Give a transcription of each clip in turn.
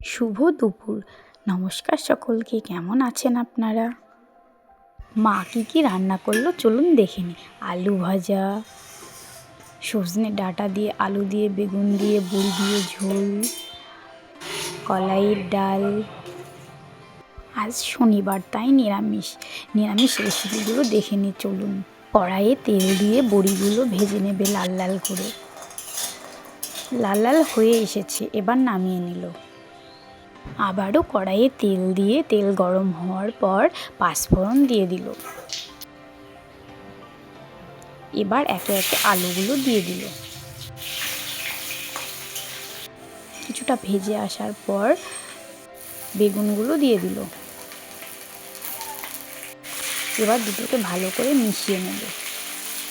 শুভ দুপুর। নমস্কার সকলকে, কেমন আছেন আপনারা? মা কী রান্না করলো চলুন দেখে নিই। আলু ভাজা, সজনে ডাঁটা দিয়ে, আলু দিয়ে, বেগুন দিয়ে, বড়ি দিয়ে ঝোল, কলাইয়ের ডাল। আজ শনিবার তাই নিরামিষ রেসিপিগুলো দেখে নিই চলুন। কড়াইয়ে তেল দিয়ে বড়িগুলো ভেজে নেবে লাল লাল করে। লাল লাল হয়ে এসেছে, এবার নামিয়ে নিল। আবারও কড়াইয়ে তেল দিয়ে তেল গরম হওয়ার পর পাঁচফোড়ন দিয়ে দিল। এবার একে একে আলুগুলো দিয়ে দিল। কিছুটা ভেজে আসার পর বেগুনগুলো দিয়ে দিল। এবার দুটোকে ভালো করে মিশিয়ে নেবে।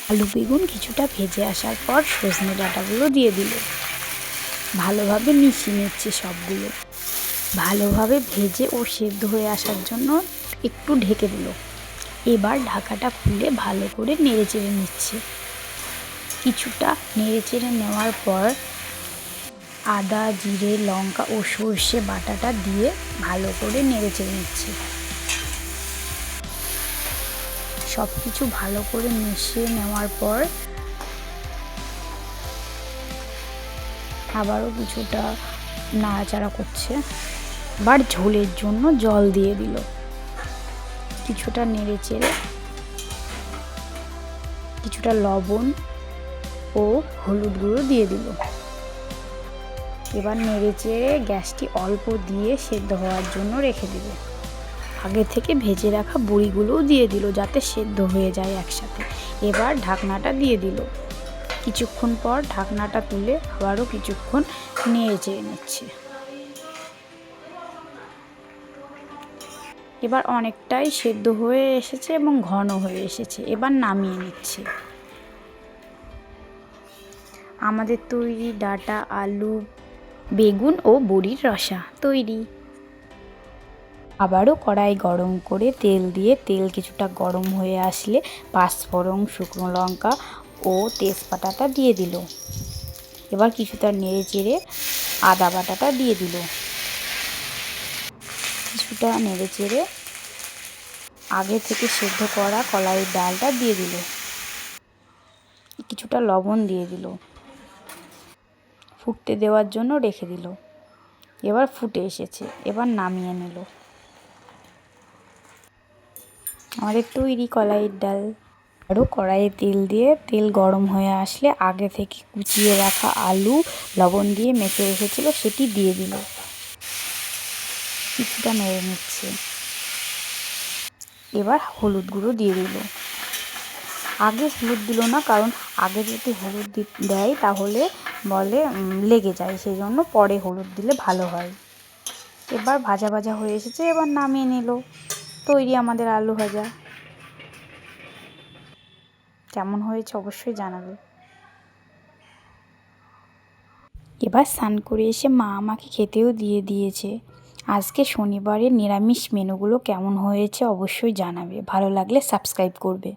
আলু বেগুন কিছুটা ভেজে আসার পর সজনে ডাঁটাগুলো দিয়ে দিল। ভালোভাবে মিশিয়ে নিচ্ছে সবগুলো। ভালোভাবে ভেজে ও সেদ্ধ হয়ে আসার জন্য একটু ঢেকে দিল। এবার ঢাকাটা খুলে ভালো করে নেড়েচেড়ে নিচ্ছে। কিছুটা নেড়েচেড়ে নেওয়ার পর আদা, জিরে, লঙ্কা ও সর্ষে বাটাটা দিয়ে ভালো করে নেড়েচেড়ে নিচ্ছে। সব কিছু ভালো করে মিশিয়ে নেওয়ার পর আবারও কিছুটা নাড়াচাড়া করছে। এবার ঝোলের জন্য জল দিয়ে দিল। কিছুটা নেড়েচেড়ে কিছুটা লবণ ও হলুদ গুঁড়ো দিয়ে দিল। এবার নেড়েচেড়ে গ্যাসটি অল্প দিয়ে সেদ্ধ হওয়ার জন্য রেখে দিবে। আগে থেকে ভেজে রাখা বড়িগুলোও দিয়ে দিল যাতে সেদ্ধ হয়ে যায় একসাথে। এবার ঢাকনাটা দিয়ে দিল। কিছুক্ষণ পর ঢাকনাটা তুলে আবারও কিছুক্ষণ নেড়েচেড়ে নিচ্ছে। এবার অনেকটাই সেদ্ধ হয়ে এসেছে এবং ঘন হয়ে এসেছে। এবার নামিয়ে নিচ্ছে। আমাদের তৈরি ডাঁটা, আলু, বেগুন ও বড়ির রসা তৈরি। আবারও কড়াই গরম করে তেল দিয়ে তেল কিছুটা গরম হয়ে আসলে পাঁচফোড়ন, শুকনো লঙ্কা ও তেজপাতাটা দিয়ে দিল। এবার কিছুটা নেড়েচেড়ে আদা বাটাটা দিয়ে দিল। কিছুটা নেড়েচেড়ে আগে থেকে সেদ্ধ করা কলাইয়ের ডালটা দিয়ে দিল। কিছুটা লবণ দিয়ে দিল। ফুটতে দেওয়ার জন্য রেখে দিল। এবার ফুটে এসেছে, এবার নামিয়ে নিল। আমাদের তৈরি কলাইয়ের ডাল। আরও কড়াইয়ে তেল দিয়ে তেল গরম হয়ে আসলে আগে থেকে কুচিয়ে রাখা আলু লবণ দিয়ে মেখে রেখেছিল সেটি দিয়ে দিল। কিছুটা নেড়ে নিচ্ছে। এবার হলুদ গুঁড়ো দিয়ে দিল। আগে হলুদ দিল না, কারণ আগে যদি হলুদ দেয় তাহলে বলে লেগে যায়, সেই জন্য পরে হলুদ দিলে ভালো হয়। এবার ভাজা ভাজা হয়ে এসেছে, এবার নামিয়ে নিল। তৈরি আমাদের আলু ভাজা। কেমন হয়েছে অবশ্যই জানাবে। এবার স্নান করে এসে মা আমাকে খেতেও দিয়ে দিয়েছে। আজকে শনিবারের নিরামিষ মেনুগুলো কেমন হয়েছে অবশ্যই জানাবে। ভালো লাগলে সাবস্ক্রাইব করবে।